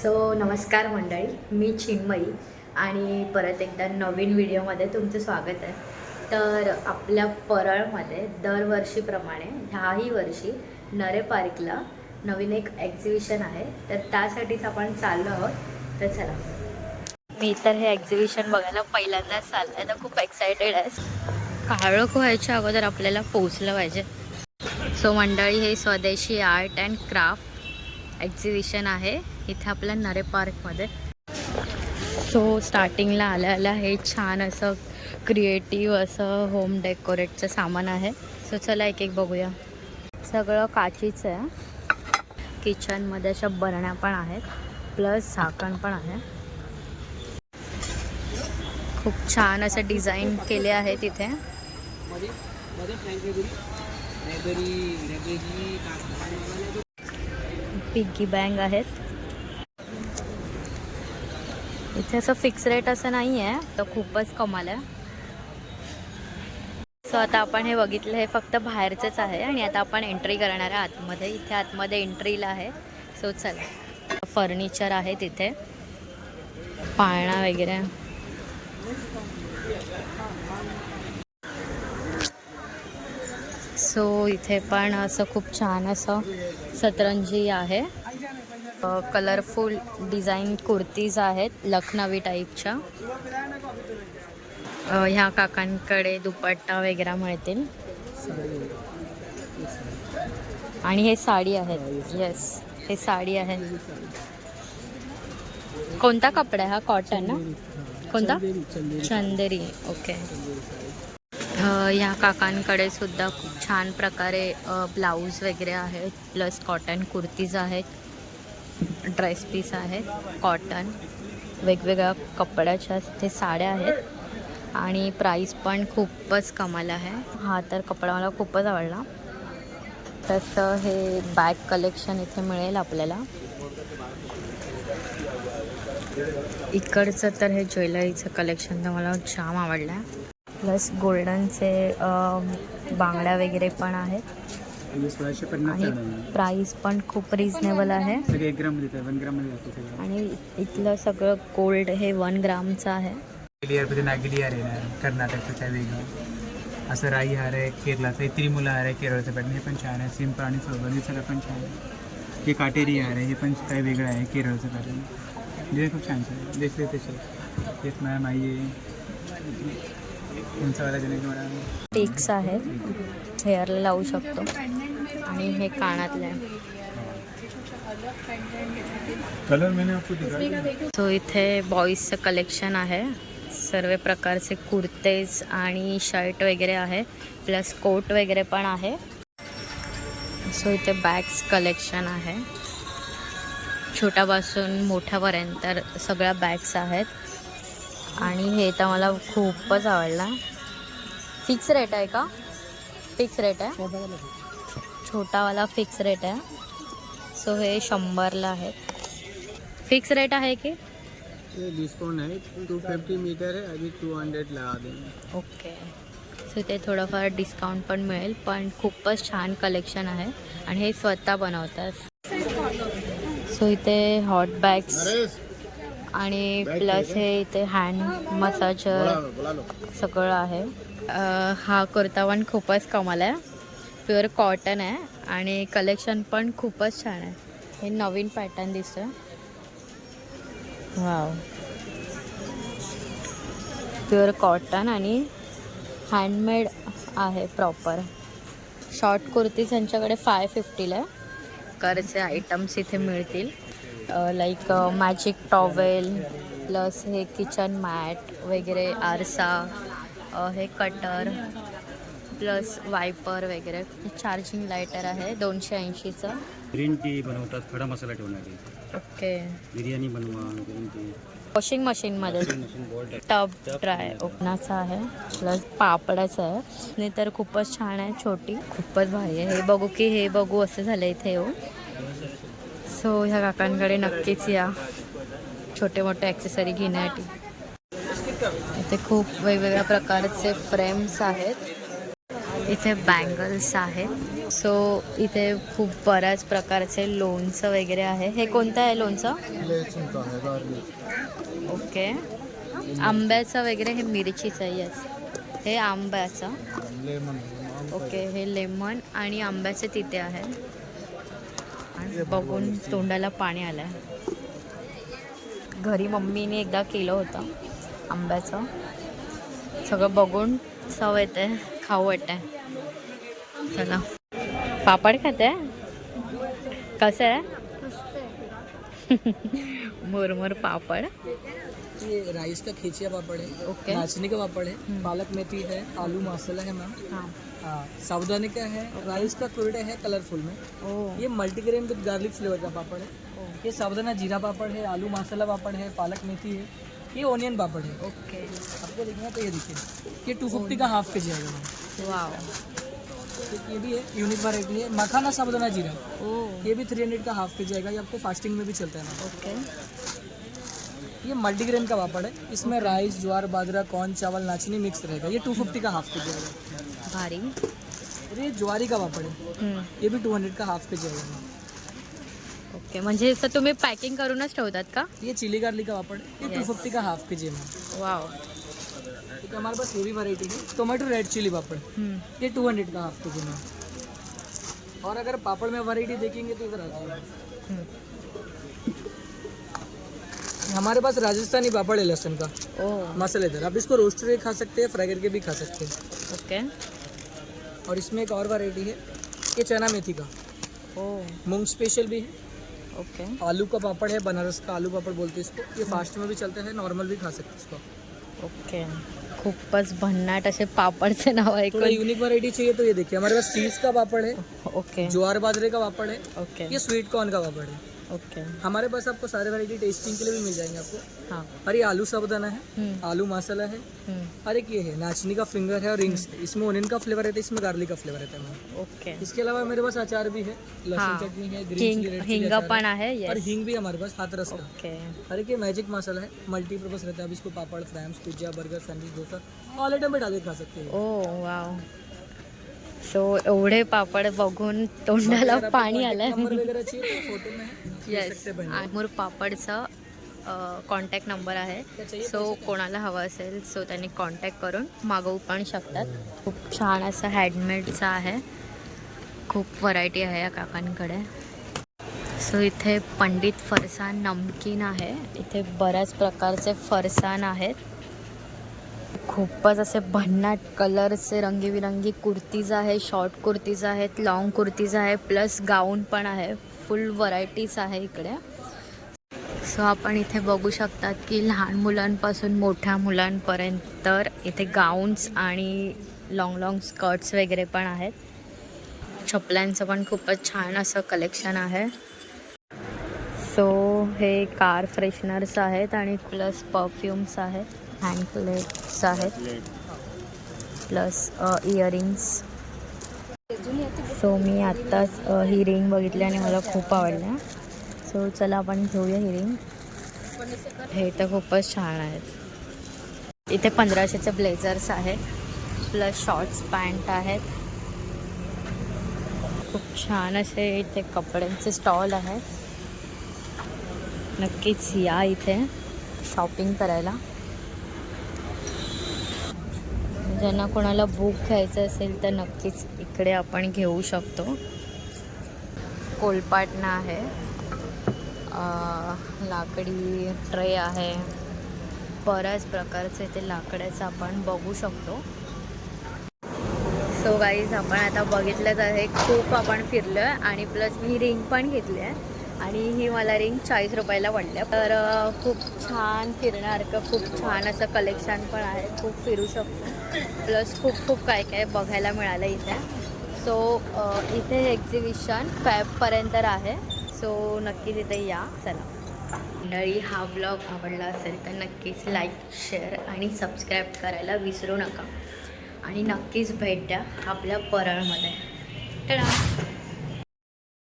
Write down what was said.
So नमस्कार मंडळी, मी चिन्मयी आणि परत एकदा नवीन व्हिडिओमध्ये तुमचं स्वागत आहे. तर आपल्या परळमध्ये दरवर्षीप्रमाणे ह्याही वर्षी नरे पार्कला नवीन एक एक्झिबिशन आहे, तर त्यासाठीच आपण चाललो आहोत. तर चला, मी तर हे एक्झिबिशन बघायला पहिल्यांदाच चाललं आहे, तर खूप एक्सायटेड आहे. काळोख व्हायच्या अगोदर आपल्याला पोचलं पाहिजे. सो मंडळी, हे स्वदेशी आर्ट अँड क्राफ्ट एक्झिबिशन आहे इथे आपल्या नरे पार्कमध्ये. सो स्टार्टिंगला आल्या हे छान असं क्रिएटिव्ह असं होम डेकोरेटचं सामान आहे. सो चला एक एक बघूया. सगळं काचीचं आहे. किचनमध्ये अशा बरण्या पण आहेत, प्लस झाकण पण आहे. खूप छान असं डिझाईन केले आहे तिथे. पिग्गी बँक आहेत इथे. असं फिक्स रेट असं नाही आहे, तर खूपच कमाल आहे. सो आता आपण हे बघितलं, हे फक्त बाहेरचंच आहे आणि आता आपण एंट्री करणार आहे आतमध्ये. इथे आतमध्ये एंट्रीला आहे. सो चला, फर्निचर आहे तिथे, पाळणा वगैरे. सो इथे पण असं खूप छान असं सतरंजी आहे. कलरफुल डिझाईन कुर्तीज आहेत लखनवी टाईपच्या. ह्या काकांकडे दुपट्टा वगैरे मिळतील. आणि हे साडी आहे. येस, हे साडी आहे. कोणता कपडा आहे हा? कॉटन ना? कोणता? चंदेरी. ओके. ह्या काकांकडे सुद्धा खूप छान प्रकारे ब्लाऊज वगैरे आहेत, प्लस कॉटन कुर्तीज आहेत, ड्रेस पीस आहेत, कॉटन वेगवेगळ्या कपड्याच्या ते साड्या आहेत. आणि प्राईस पण खूपच कमाल आहे. हा तर कपडा मला खूपच आवडला. तसं हे बॅग कलेक्शन इथे मिळेल आपल्याला. इकडचं तर हे ज्वेलरीचं कलेक्शन तर मला जाम आवडलं आहे. प्लस गोल्डनचे बांगड्या वगैरे पण आहेत. आणि प्राईस पण खूप रिजनेबल आहे. आणि इथलं सगळं गोल्ड हे 1 ग्रामचं आहे. नागिली हार येणार, कर्नाटकचं वेगळं असं राई हार आहे, केरळाचा त्रिमुला हार आहे, केरळचं पॅटर्न हे पण छान आहे. सिंपल आणि सगळं पण छान आहे. हे काटेरी हार आहे, हे पण काही वेगळं आहे, केरळचं पॅटर्न. म्हणजे खूप छान छान दिसले तसे. तेच माझ्या माई आहे. टिक्स आहे, हेअरला लावू शकतो. आणि हे कानातले. सो इथे बॉईजचं कलेक्शन आहे. सर्व प्रकारचे कुर्तेज आणि शर्ट वगैरे आहे, प्लस कोट वगैरे पण आहे. सो इथे बॅग्स कलेक्शन आहे, छोट्यापासून मोठ्यापर्यंत सगळ्या बॅग्स आहेत. आणि हे तर मला खूपच आवडला. फिक्स रेट आहे का? फिक्स रेट आहे, छोटावाला फिक्स रेट आहे. सो हे 100ला आहे. फिक्स रेट आहे की डिस्काउंट आहे? 250 मीटर आहे, अभी 200 लगा देंगे. ओके. सो ते थोडंफार डिस्काउंट पण मिळेल. पण खूपच छान कलेक्शन आहे आणि हे स्वतः बनवतात. सो इथे हॉट बॅग्स आणि प्लस हे इथे हँड मसाजर सगळं आहे. हा कुर्ता पण खूपच कमाल आहे, प्युअर कॉटन आहे आणि कलेक्शन पण खूपच छान आहे. हे नवीन पॅटर्न दिसतं. वाव, प्युअर कॉटन आणि हँडमेड आहे प्रॉपर. शॉर्ट कुर्तीज यांच्याकडे 550ला आहे. करचे आयटम्स इथे मिळतील, लाईक मॅजिक टॉवेल, प्लस हे किचन मॅट वगैरे, आरसा, हे कटर, प्लस वायपर वगैरे. चार्जिंग लायटर आहे 280चं. ग्रीन टी बनवतात, खडा मसाला ठेवणारी. ओके. बिर्याणी बनवा, ग्रीन टी. वॉशिंग मशीनमध्ये टब ड्राय ओपनाचा आहे, प्लस पापडाचं आहे. नाही तर खूपच छान आहे, छोटी, खूपच भारी आहे. हे बघू की हे बघू असं झालं इथे येऊन. सो ह्या काकांकडे नक्कीच या छोटे मोठे ॲक्सेसरी घेण्यासाठी. इथे खूप वेगवेगळ्या प्रकारचे फ्रेम्स आहेत. इथे बँगल्स आहेत. सो इथे खूप बऱ्याच प्रकारचे लोणचं वगैरे आहे. हे कोणतं आहे लोणचं? ओके. आंब्याचं वगैरे, हे मिरचीचं आहे. यस, हे आंब्याचं. ओके, हे लेमन आणि आंब्याचे तिथे आहे. आणि बघून तोंडाला पाणी आलं आहे. घरी मम्मीने एकदा केलं होतं आंब्याचं. सगळं बघून चव येते, खाऊ वाटते. चला, पापड खाते. कसं आहे? मुरमुर पापड. ये राइस का खिचिया पापड़ है, ओके. नाचनी का पापड़ है, पालक मेथी है, आलू मसाला है मैम, हाँ. हाँ साबुदाने का है, राइस का कुरडे है कलरफुल में, ओ. ये मल्टीग्रेन विद गार्लिक फ्लेवर का पापड़ है, ओ. ये साबुदाना जीरा पापड़ है, आलू मसाला पापड़ है, पालक मेथी है, ये ओनियन पापड़ है। ओके. आपको देखना तो ये देखिए, ये 250 का हाफ के जी आएगा मैम। वाव. तो ये भी है, यूनिक वैरायटी है, मखाना साबुदाना जीरा, ओ. ये भी 300 का हाफ के जी आएगा। ये आपको फास्टिंग में भी चलता है मैम। ओके. ये मल्टीग्रेन का पापड़ है, इसमें राइस, ज्वार, बाजरा, कॉर्न, चावल, नाचनी मिक्स रहेगा। ये 250 का हाफ के जी आएगा। भारी. और ये ज्वारी का पापड़ है, ये भी 200 का हाफ के जी आएगा। ओके, म्हणजे असं तुम्ही पॅकिंग करूनच ठेवतात का? ये चिली गार्लिक का पापड़ है, ये Yes. 250 का हाफ के जी है। वाव. ठीक है, हमारे पास ये भी वैरायटी है, टोमेटो रेड चिली पापड़, ये 200 का हाफ के जी में। और अगर पापड़ में वैरायटी देखेंगे तो इधर आ जाइए। हमारे पास राजस्थानी पापड़ है लहसुन का, ओ. मसालेदार। आप इसको रोस्ट करके खा सकते हैं, फ्राई करके भी खा सकते हैं। ओके. और इसमें एक और वैरायटी है, ये चना मेथी का, ओ. मूंग स्पेशल भी है, ओके. आलू का पापड़ है, बनारस का आलू पापड़ बोलते हैं इसको। ये फास्ट में भी चलता है, नॉर्मल भी खा सकते हैं इसको। ओके. खूपच भन्नाट असे पापडचे नाव थोड़ा ऐकून. यूनिक वैरायटी चाहिए तो ये देखिए, हमारे पास चीज़ का पापड़ है, ओके. ज्वार बाजरे का पापड़ है, ओके. ये स्वीट कॉर्न का पापड़ है। ओके. हमारे पास आपको सारे वैरायटी टेस्टिंग के लिए भी मिल जाएंगे आपको। हाँ. और ये आलू साबुदाना है, हम्म. आलू मसाला है, हम्म. और एक ये है नाचनी का फिंगर है और रिंग्स है। इसमें ओनियन का फ्लेवर रहता है, इसमें गार्लिक का फ्लेवर रहता है मैम। ओके. इसके अलावा मेरे पास अचार भी है, लहसुन हाँ. चटनी है, ग्रीन हिंग, चिली, रेड चिली हिंग अचार पण है, आहे. और येस. हिंग भी हमारे पास हाथरस का। ओके. और एक ये मैजिक मसाला है, मल्टीपर्पज रहता है। अब इसको papad, fryums, pizza, burger, sandwich, dosa all item में डाल के खा सकते हैं। ओ वाव. सो एवढे पापड बघून तोंडाला अगर आपको पाणी contact आलं. नंबर वगैरह चाहिए तो फोटो में है, ले येस. सकते हैं बहन। आमूर पापडचा कॉन्टॅक्ट नंबर आहे. सो कोणाला हवं असेल सो त्यांनी कॉन्टॅक्ट करून मागवू पण शकतात. खूप छान असं हँडमेडचं आहे. खूप व्हरायटी आहे या काकांकडे. सो इथे पंडित फरसान नमकीन आहे. इथे बऱ्याच प्रकारचे फरसान आहेत. खूपच असे भन्नाट कलरचे रंगीबिरंगी कुर्तीज आहे, शॉर्ट कुर्तीज आहेत, लॉंग कुर्तीज आहे, प्लस गाऊन पण आहे. फुल व्हरायटीज आहे इकडे. सो आपण इथे बघू शकतात की लहान मुलांपासून मोठ्या मुलांपर्यंत इथे गाऊन्स आणि लॉंग स्कर्ट्स वगैरे पण आहेत. चपल्यांचं पण खूपच छान असं कलेक्शन आहे. सो हे कार फ्रेशनर्स आहेत आणि प्लस परफ्यूम्स आहेत, हँड प्लेट्स आहेत, प्लस इयरिंग्स. सो मी आत्ताच ही रिंग बघितली आणि मला खूप आवडल्या. सो चला आपण घेऊया ही रिंग. हे तर खूपच छान आहेत. इथे 1500चे ब्लेझर्स आहेत, प्लस शॉर्ट्स पॅन्ट आहेत. खूप छान असे इथे कपड्यांचे स्टॉल आहेत. नक्कीच या इथे शॉपिंग करायला. ज्यांना कोणाला बुक घ्यायचं असेल तर नक्कीच इकडे आपण घेऊ शकतो. कोलपाटणा आहे, लाकडी ट्रे आहे, बऱ्याच प्रकारचे ते लाकडाचं आपण बघू शकतो. सो गाईज आपण आता बघितलंच आहे, खूप आपण फिरलो आहे आणि प्लस मी रिंग पण घेतली आहे आणि ही मला रिंग 40 रुपयाला पडली. तर खूप छान फिरण्यासारखं खूप छान असं कलेक्शन पण आहे. खूप फिरू शकतो, प्लस खूप काय काय बघायला मिळालं इथे. सो इथे एक्झिबिशन फॅबपर्यंत आहे. सो नक्कीच इथे या. चला मंडळी, हा व्लॉग आवडला असेल तर नक्कीच लाईक, शेअर आणि सबस्क्राईब करायला विसरू नका. आणि नक्कीच भेट द्या आपल्या परळमध्ये. टाटा.